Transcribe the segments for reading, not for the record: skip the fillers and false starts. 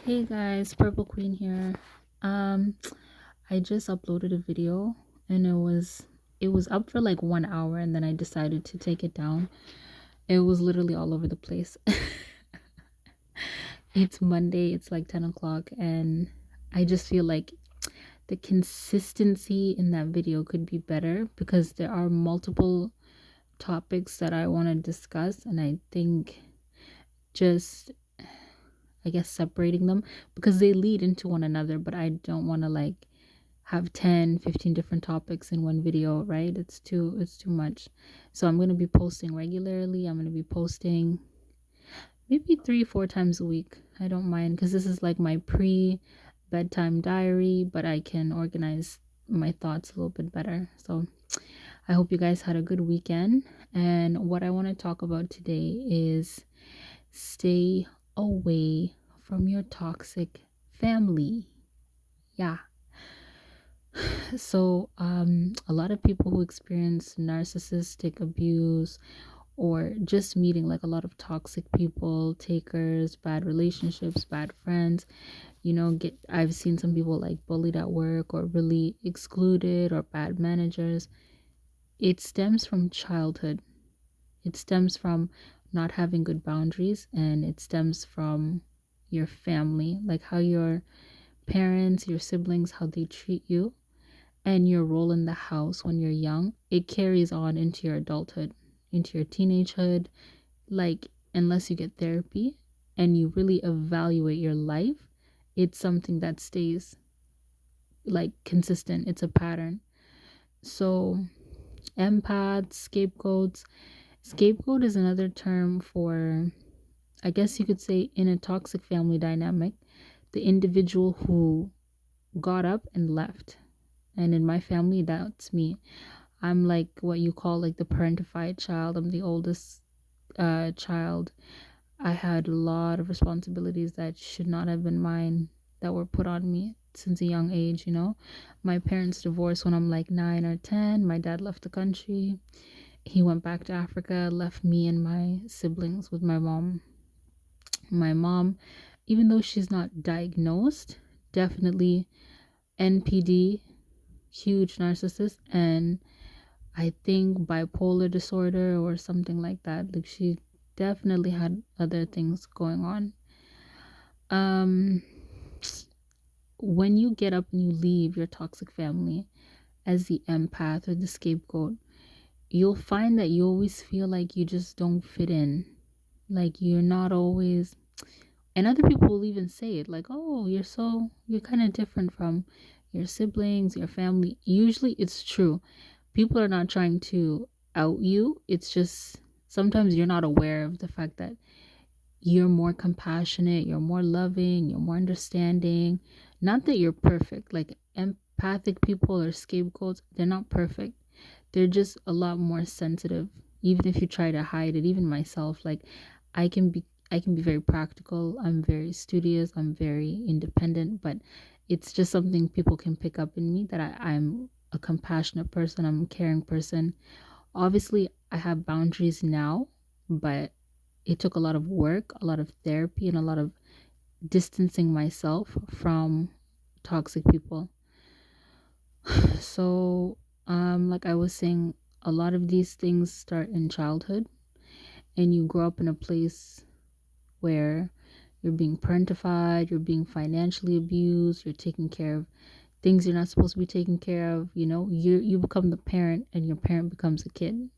Hey guys, Purple Queen here. Um, I just uploaded a video and it was up for like 1 hour and then I decided to take it down. It was literally all over the place. It's Monday, it's like 10 o'clock, and I just feel like the consistency in that video could be better because there are multiple topics that I want to discuss, and I think just I guess separating them because they lead into one another, but I don't want to like have 10, 15 different topics in one video, right? It's too much. So I'm going to be posting regularly. I'm going to be posting maybe 3 4 times a week. I don't mind cuz this is like my pre bedtime diary, but I can organize my thoughts a little bit better. So I hope you guys had a good weekend, and what I want to talk about today is stay away from your toxic family. Yeah. So, a lot of people who experience narcissistic abuse or just meeting like a lot of toxic people, takers, bad relationships, bad friends, get I've seen some people like bullied at work or really excluded or bad managers. It stems from childhood. It stems from not having good boundaries, and it stems from your family, like how your parents, your siblings, how they treat you, and your role in the house when you're young. It carries on into your adulthood, into your teenagehood. Like, unless you get therapy and you really evaluate your life, it's something that stays like consistent. It's a pattern. So, empaths, scapegoats. Scapegoat is another term for, I guess you could say, in a toxic family dynamic, the individual who got up and left. And in my family, that's me. I'm like what you call like the parentified child. I'm the oldest child. I had a lot of responsibilities that should not have been mine that were put on me since a young age. My parents divorced when I'm like 9 or 10. My dad left the country. He went back to Africa, left me and my siblings with my mom. My mom, even though she's not diagnosed, definitely NPD, huge narcissist, and I think bipolar disorder or something like that. Like, she definitely had other things going on. Um when you get up and you leave your toxic family as the empath or the scapegoat, you'll find that you always feel like you just don't fit in. Like, you're not always, and other people will even say it, like, oh, you're kind of different from your siblings, your family. Usually it's true. People are not trying to out you. It's just sometimes you're not aware of the fact that you're more compassionate, you're more loving, you're more understanding. Not that you're perfect. Like, empathic people or scapegoats, they're not perfect. They're just a lot more sensitive. Even if you try to hide it, even myself, like, I can be I can be very practical. I'm very studious. I'm very independent, but it's just something people can pick up in me that I'm a compassionate person. I'm a caring person. Obviously, I have boundaries now, but it took a lot of work, a lot of therapy, and a lot of distancing myself from toxic people. So, like I was saying, a lot of these things start in childhood, and you grow up in a place where you're being parentified, you're being financially abused, you're taking care of things you're not supposed to be taking care of. You become the parent, and your parent becomes a kid.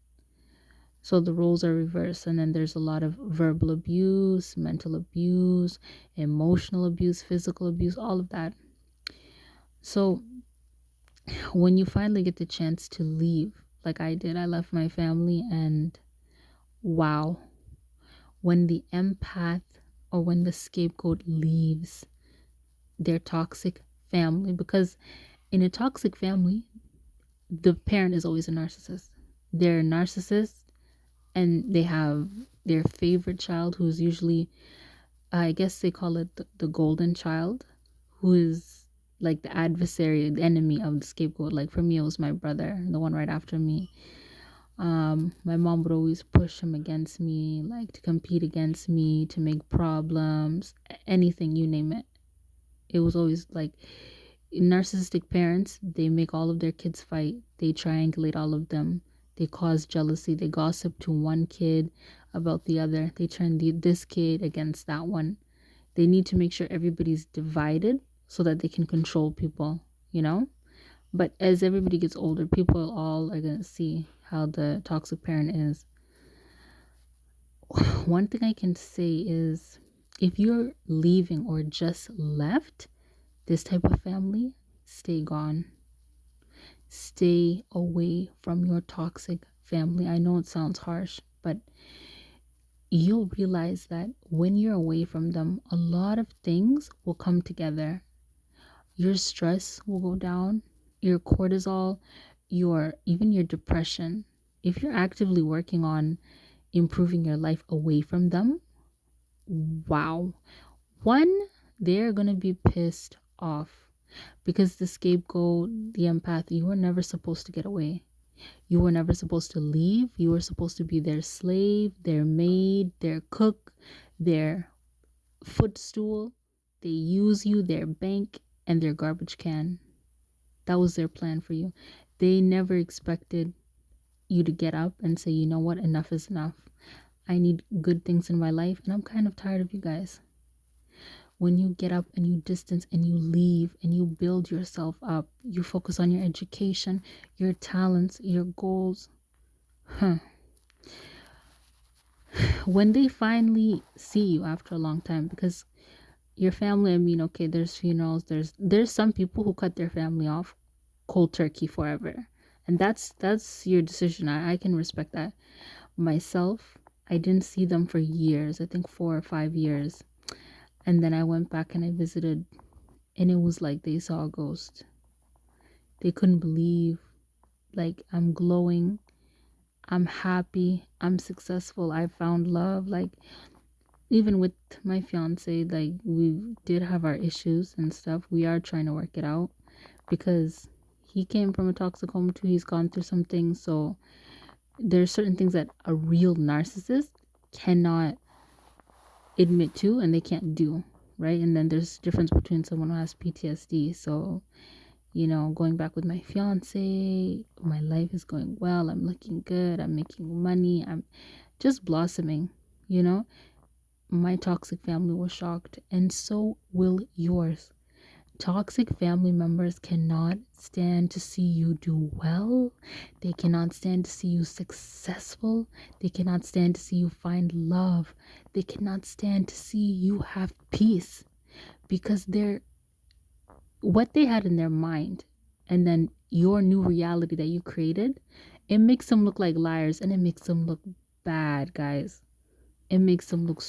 So the roles are reversed, and then there's a lot of verbal abuse, mental abuse, emotional abuse, physical abuse, all of that. So when you finally get the chance to leave, like I did, I left my family, and wow, when the empath or when the scapegoat leaves their toxic family, because in a toxic family, the parent is always a narcissist. They're a narcissist, and they have their favorite child, who's usually, I guess they call it the golden child, who is like the adversary, the enemy of the scapegoat. Like, for me, it was my brother, the one right after me. My mom would always push him against me, like to compete against me, to make problems, anything, you name it. It was always like narcissistic parents, they make all of their kids fight. They triangulate all of them. They cause jealousy. They gossip to one kid about the other. They turn this kid against that one. They need to make sure everybody's divided so that they can control people, you know? But as everybody gets older, people all are going to see how the toxic parent is. One thing I can say is if you're leaving or just left this type of family, stay gone. Stay away from your toxic family. I know it sounds harsh, but you'll realize that when you're away from them, a lot of things will come together. Your stress will go down, your cortisol, even your depression. If you're actively working on improving your life away from them, wow. One, they're going to be pissed off because the scapegoat, the empath, you were never supposed to get away. You were never supposed to leave. You were supposed to be their slave, their maid, their cook, their footstool. They use you, their bank, and their garbage can. That was their plan for you. They never expected you to get up and say, you know what, enough is enough. I need good things in my life, and I'm kind of tired of you guys. When you get up and you distance and you leave and you build yourself up, you focus on your education, your talents, your goals. When they finally see you after a long time, because your family, I mean, okay, there's funerals, there's some people who cut their family off cold turkey forever. And that's your decision. I can respect that. Myself, I didn't see them for years, I think 4 or 5 years. And then I went back and I visited, and it was like they saw a ghost. They couldn't believe, like, I'm glowing, I'm happy, I'm successful, I found love. Like, even with my fiance, like, we did have our issues and stuff. We are trying to work it out because he came from a toxic home too. He's gone through some things. So there's certain things that a real narcissist cannot admit to and they can't do, right? And then there's a difference between someone who has PTSD. So, going back with my fiance, my life is going well, I'm looking good, I'm making money, I'm just blossoming. My toxic family was shocked, and so will yours. Toxic family members cannot stand to see you do well. They cannot stand to see you successful. They cannot stand to see you find love. They cannot stand to see you have peace, because what they had in their mind and then your new reality that you created, it makes them look like liars, and it makes them look bad, guys. It makes them look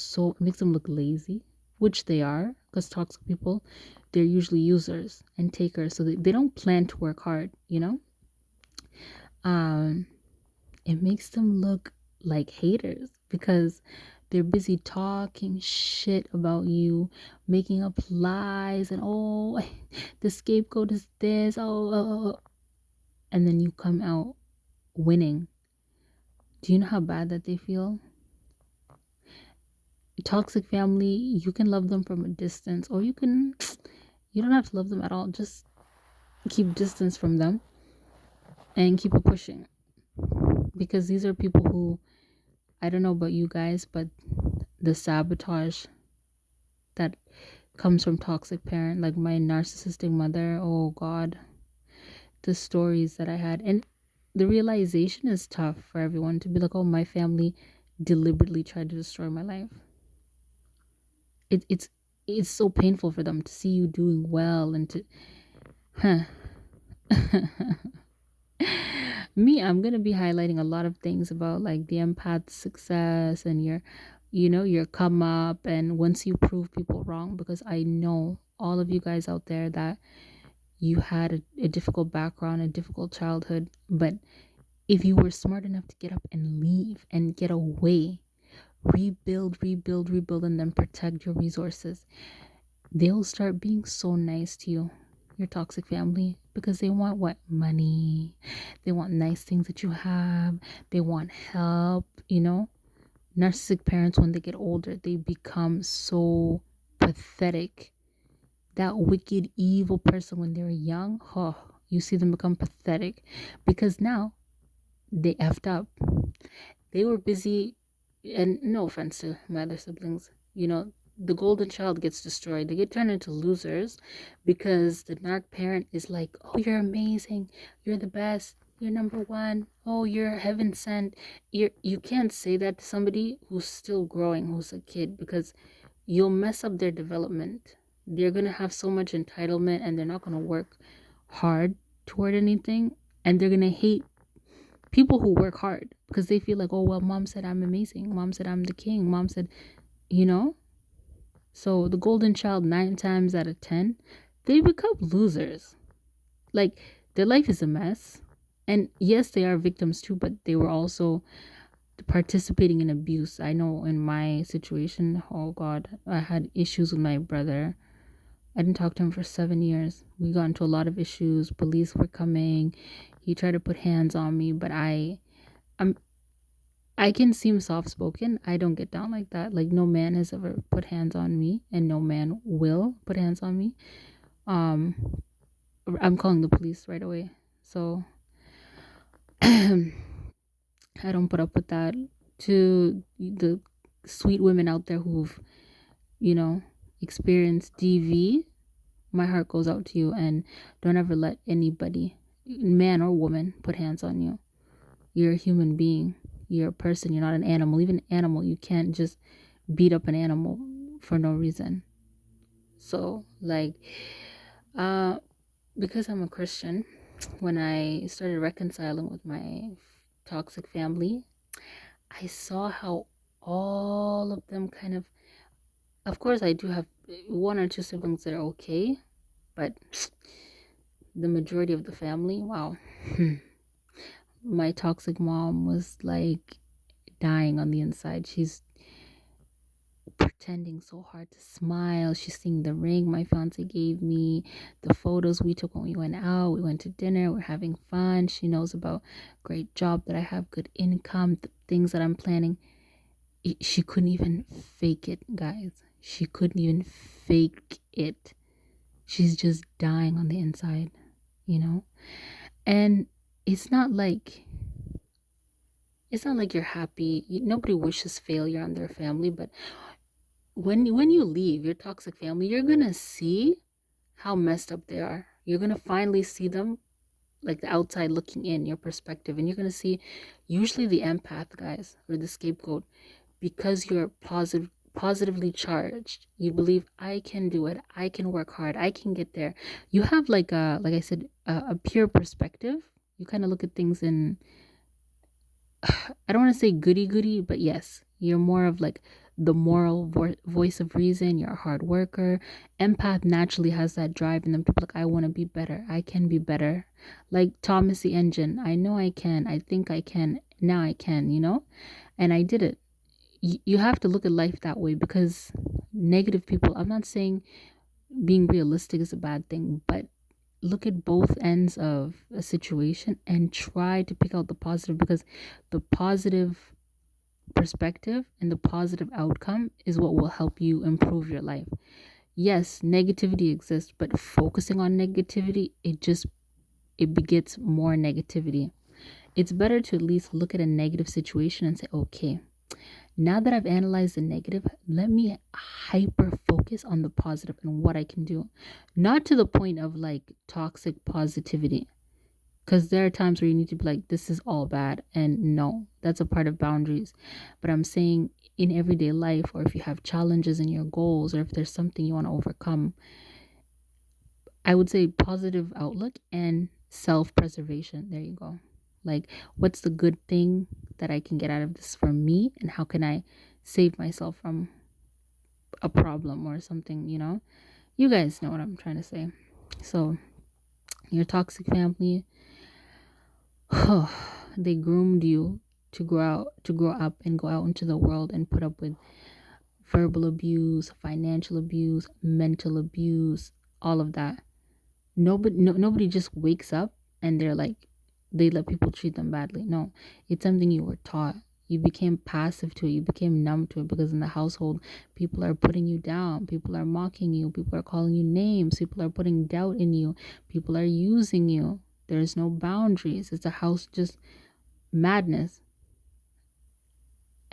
lazy, which they are, because toxic people, they're usually users and takers, so they don't plan to work hard. um it makes them look like haters because they're busy talking shit about you, making up lies, and oh, the scapegoat is this, oh. And then you come out winning. Do you know how bad that they feel? Toxic family, you can love them from a distance, or you don't have to love them at all. Just keep distance from them and keep it pushing, because these are people who, I don't know about you guys, but the sabotage that comes from toxic parent, like my narcissistic mother, oh god, the stories that I had. And the realization is tough for everyone to be like, oh, my family deliberately tried to destroy my life. It's so painful for them to see you doing well and to me, I'm gonna be highlighting a lot of things about like the empath success and your come up, and once you prove people wrong, because I know all of you guys out there that you had a difficult background, a difficult childhood, but if you were smart enough to get up and leave and get away, rebuild, and then protect your resources, they'll start being so nice to you, your toxic family, because they want what? Money. They want nice things that you have. They want help. Narcissistic parents, when they get older, they become so pathetic that wicked, evil person when they were young, oh, you see them become pathetic because now they effed up. They were busy, and no offense to my other siblings, the golden child gets destroyed. They get turned into losers because the narc parent is like, oh, you're amazing. You're the best. You're number one. Oh, you're heaven sent. You can't say that to somebody who's still growing, who's a kid, because you'll mess up their development. They're going to have so much entitlement and they're not going to work hard toward anything. And they're going to hate people who work hard because they feel like, oh, well, mom said I'm amazing. Mom said I'm the king. Mom said, you know? So the golden child, 9 times out of 10, they become losers. Like, their life is a mess. And yes, they are victims too, but they were also participating in abuse. I know in my situation, oh God, I had issues with my brother. I didn't talk to him for 7 years. We got into a lot of issues. Police were coming. He tried to put hands on me, but I'm I can seem soft spoken. I don't get down like that. Like no man has ever put hands on me and no man will put hands on me. Um I'm calling the police right away. So I don't put up with that. To the sweet women out there who've, you know, experienced DV, my heart goes out to you, and don't ever let anybody, man or woman, put hands on you. You're a human being. You're a person. You're not an animal. Even an animal, you can't just beat up an animal for no reason. So, like, uh, because I'm a Christian, when I started reconciling with my toxic family, I saw how all of them kind of course, I do have one or two siblings that are okay, but the majority of the family, wow. My toxic mom was like dying on the inside. She's pretending so hard to smile. She's seeing the ring my fiance gave me, the photos we took when we went out. We went to dinner. We're having fun. She knows about great job that I have, good income, the things that I'm planning. She couldn't even fake it, guys. She couldn't even fake it. She's just dying on the inside, you know? And it's not like you're happy. Nobody wishes failure on their family, but when you leave your toxic family, you're gonna see how messed up they are. You're gonna finally see them like the outside looking in, your perspective, and you're gonna see usually the empath guys or the scapegoat, because you're positively charged. You believe I can do it. I can work hard. I can get there. You have like I said, a pure perspective. You kind of look at things in, I don't want to say goody goody, but yes, you're more of like the moral voice of reason. You're a hard worker. Empath naturally has that drive in them to be like, I want to be better. I can be better. Like Thomas the Engine. I know I can. I think I can. Now I can, And I did it. You have to look at life that way, because negative people, I'm not saying being realistic is a bad thing, but look at both ends of a situation and try to pick out the positive, because the positive perspective and the positive outcome is what will help you improve your life. Yes, negativity exists, but focusing on negativity, it begets more negativity. It's better to at least look at a negative situation and say, okay, now that I've analyzed the negative, let me hyper focus on the positive and what I can do. Not to the point of like toxic positivity, because there are times where you need to be like, this is all bad. And no, that's a part of boundaries. But I'm saying in everyday life, or if you have challenges in your goals, or if there's something you want to overcome, I would say positive outlook and self preservation. There you go. Like, what's the good thing that I can get out of this for me? And how can I save myself from a problem or something, You guys know what I'm trying to say. So, your toxic family, they groomed you to grow up and go out into the world and put up with verbal abuse, financial abuse, mental abuse, all of that. Nobody just wakes up and they let people treat them badly. No, it's something you were taught. You became passive to it. You became numb to it because in the household, people are putting you down. People are mocking you. People are calling you names. People are putting doubt in you. People are using you. There's no boundaries. It's a house just madness.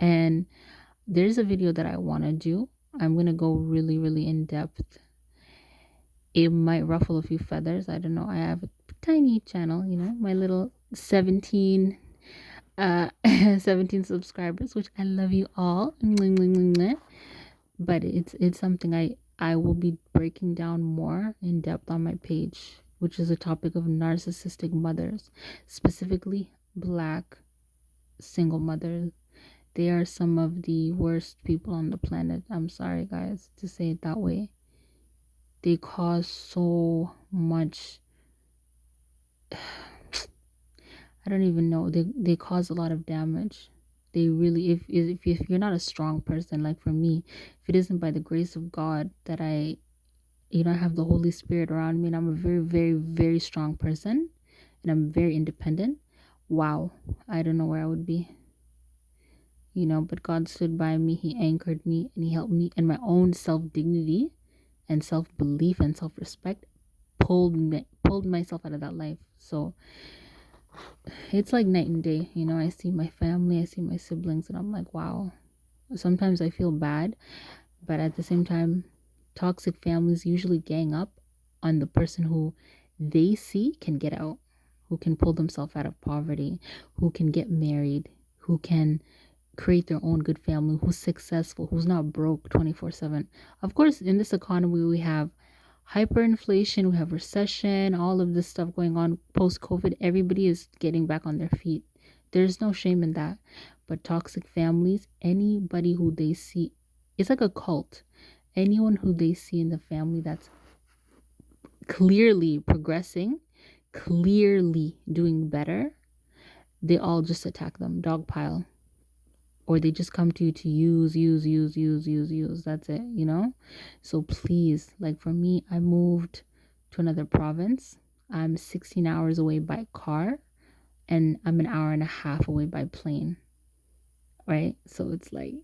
And there's a video that I want to do. I'm going to go really, really in depth. It might ruffle a few feathers. I don't know. I have a tiny channel, my little 17 17 subscribers, which I love you all. But it's something I will be breaking down more in depth on my page, which is a topic of narcissistic mothers, specifically Black single mothers. They are some of the worst people on the planet. I'm sorry, guys, to say it that way. They cause so much. I don't even know. They cause a lot of damage. They really, if you're not a strong person, like for me, if it isn't by the grace of God that I have the Holy Spirit around me, and I'm a very, very, very strong person, and I'm very independent. Wow, I don't know where I would be. But God stood by me. He anchored me, and He helped me, and my own self dignity, and self belief, and self respect pulled myself out of that life. So it's like night and day. I see my family, I see my siblings, and I'm like, wow. Sometimes I feel bad, but at the same time, toxic families usually gang up on the person who they see can get out, who can pull themselves out of poverty, who can get married, who can create their own good family, who's successful, who's not broke 24/7. Of course, in this economy, we have hyperinflation, we have recession, all of this stuff going on post COVID. Everybody is getting back on their feet. There's no shame in that. But toxic families, anybody who they see, it's like a cult. Anyone who they see in the family that's clearly progressing, clearly doing better, they all just attack them, dogpile. Or they just come to you to use. That's it, So please, like for me, I moved to another province. I'm 16 hours away by car, and I'm an hour and a half away by plane. Right? So it's like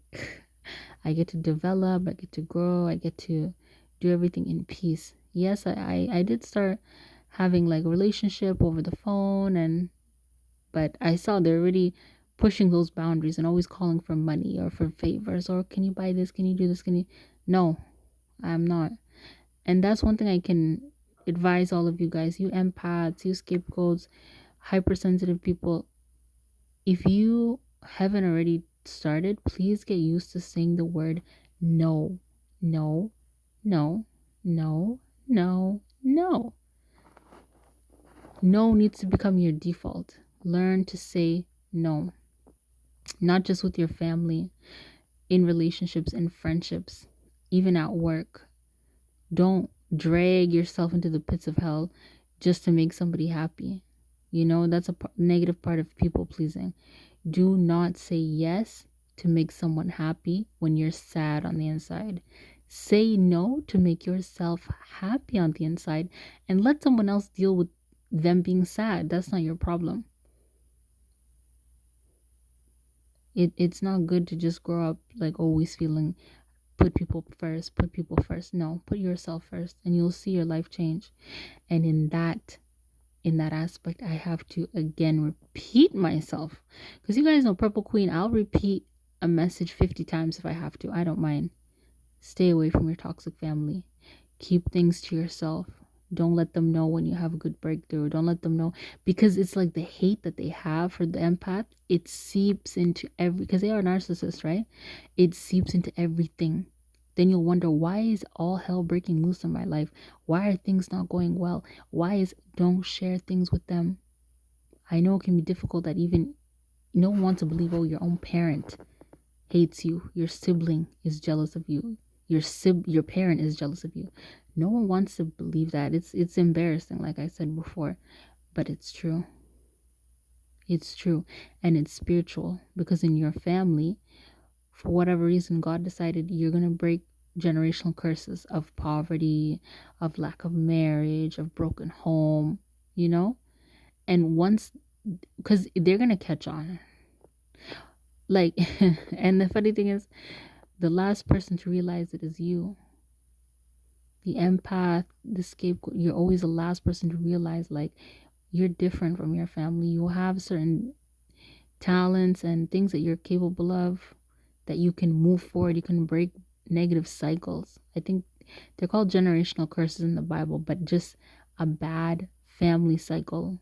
I get to develop, I get to grow, I get to do everything in peace. Yes, I did start having like a relationship over the phone, but I saw they're already pushing those boundaries and always calling for money or for favors, or can you buy this, can you do this, can you? No, I'm not. And that's one thing I can advise all of you guys, you empaths, you scapegoats, hypersensitive people. If you haven't already started, please get used to saying the word no, no, no, no, no, no. No needs to become your default. Learn to say no, not just with your family, in relationships and friendships, even at work. Don't drag yourself into the pits of hell just to make somebody happy. That's a negative part of people pleasing. Do not say yes to make someone happy when you're sad on the inside. Say no to make yourself happy on the inside, and let someone else deal with them being sad. That's not your problem. It's not good to just grow up like always feeling put people first. No, put yourself first, and you'll see your life change. And in that aspect, I have to again repeat myself, because you guys know Purple Queen, I'll repeat a message 50 times if I have to. I don't mind. Stay away from your toxic family. Keep things to yourself. Don't let them know when you have a good breakthrough. Don't let them know, because it's like the hate that they have for the empath, it seeps into because they are narcissists, right? It seeps into everything. Then you'll wonder, why is all hell breaking loose in my life? Why are things not going well? Don't share things with them. I know it can be difficult that even no one wants to believe, oh, your own parent hates you. Your sibling is jealous of you. Your parent is jealous of you. No one wants to believe that. It's embarrassing, like I said before, but it's true. It's true, and it's spiritual, because in your family, for whatever reason, God decided you're going to break generational curses of poverty, of lack of marriage, of broken home, and once, because they're going to catch on. Like, and the funny thing is, the last person to realize it is you. The empath, the scapegoat, you're always the last person to realize, like, you're different from your family. You have certain talents and things that you're capable of that you can move forward. You can break negative cycles. I think they're called generational curses in the Bible, but just a bad family cycle.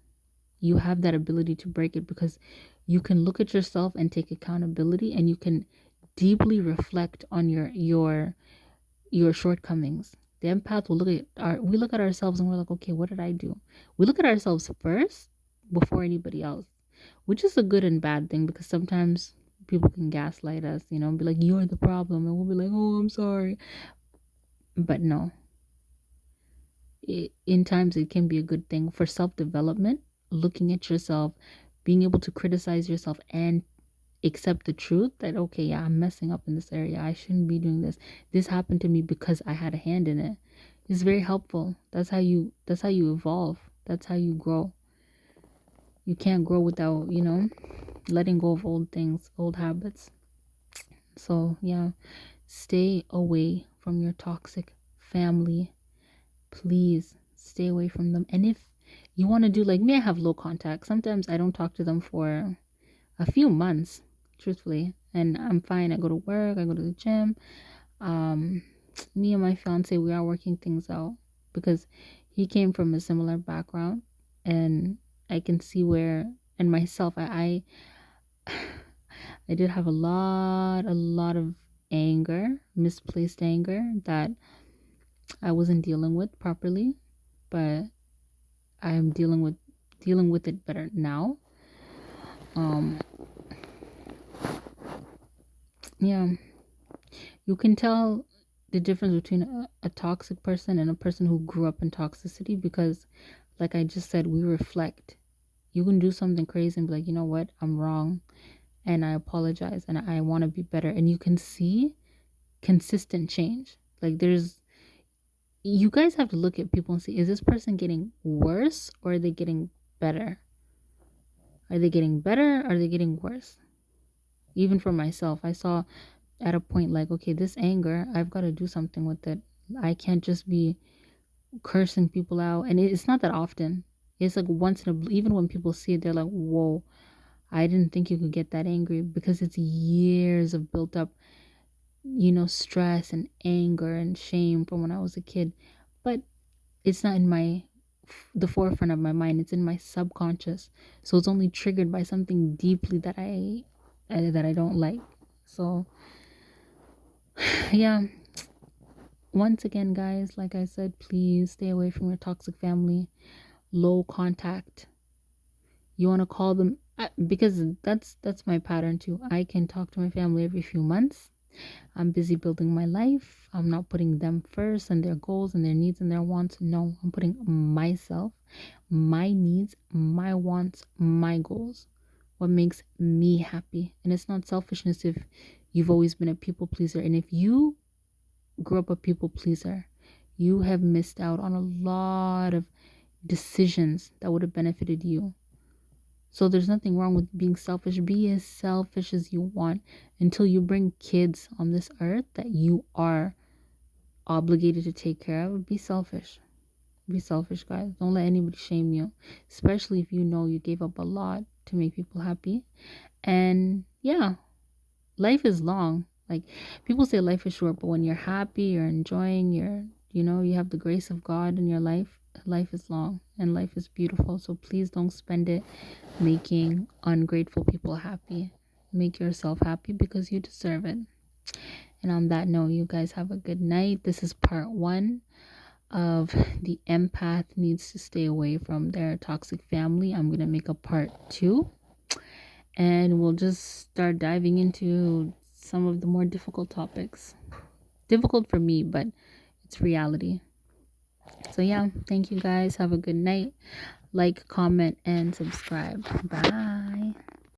You have that ability to break it because you can look at yourself and take accountability, and you can deeply reflect on your shortcomings. The empath will we look at ourselves and we're like, okay, what did I do? We look at ourselves first before anybody else, which is a good and bad thing because sometimes people can gaslight us, and be like, you're the problem. And we'll be like, oh, I'm sorry. But no, in times it can be a good thing for self development, looking at yourself, being able to criticize yourself and accept the truth that, okay, yeah, I'm messing up in this area. I shouldn't be doing this. This happened to me because I had a hand in it. It's very helpful. That's how you evolve. That's how you grow. You can't grow without, letting go of old things, old habits. So, yeah, stay away from your toxic family. Please stay away from them. And if you want to do like me, I have low contact. Sometimes I don't talk to them for a few months, truthfully, and I'm fine. I go to work, I go to the gym. Um, Me and my fiance, we are working things out because he came from a similar background, and I can see where, and myself, I did have a lot of anger, misplaced anger that I wasn't dealing with properly, but I am dealing with it better now. Um, yeah, you can tell the difference between a toxic person and a person who grew up in toxicity because, like I just said, we reflect. You can do something crazy and be like, you know what, I'm wrong, and I apologize, and I want to be better, and you can see consistent change. Like you guys have to look at people and see, is this person getting worse or are they getting better? Are they getting better? Or are they getting worse? Even for myself, I saw at a point like, okay, this anger, I've got to do something with it. I can't just be cursing people out. And it's not that often. It's like once in a, even when people see it, they're like, whoa, I didn't think you could get that angry because it's years of built up, stress and anger and shame from when I was a kid. But it's not in the forefront of my mind. It's in my subconscious. So it's only triggered by something deeply that I don't like. So yeah, once again, guys, like I said, please stay away from your toxic family. Low contact. You want to call them because that's my pattern too. I can talk to my family every few months. I'm busy building my life. I'm not putting them first and their goals and their needs and their wants. No, I'm putting myself, my needs, my wants, my goals. What makes me happy. And it's not selfishness if you've always been a people pleaser. And if you grew up a people pleaser, you have missed out on a lot of decisions that would have benefited you. So there's nothing wrong with being selfish. Be as selfish as you want until you bring kids on this earth that you are obligated to take care of. Be selfish. Be selfish, guys. Don't let anybody shame you, especially if you know you gave up a lot to make people happy. And yeah, life is long. Like people say life is short, but when you're happy, you're enjoying, you have the grace of God in your life. Life is long and life is beautiful. So please don't spend it making ungrateful people happy. Make yourself happy because you deserve it. And on that note, you guys have a good night. This is part 1 of the empath needs to stay away from their toxic family. I'm going to make a part 2 and we'll just start diving into some of the more difficult topics. Difficult for me, but it's reality. So yeah, thank you guys. Have a good night. Like, comment, and subscribe. Bye.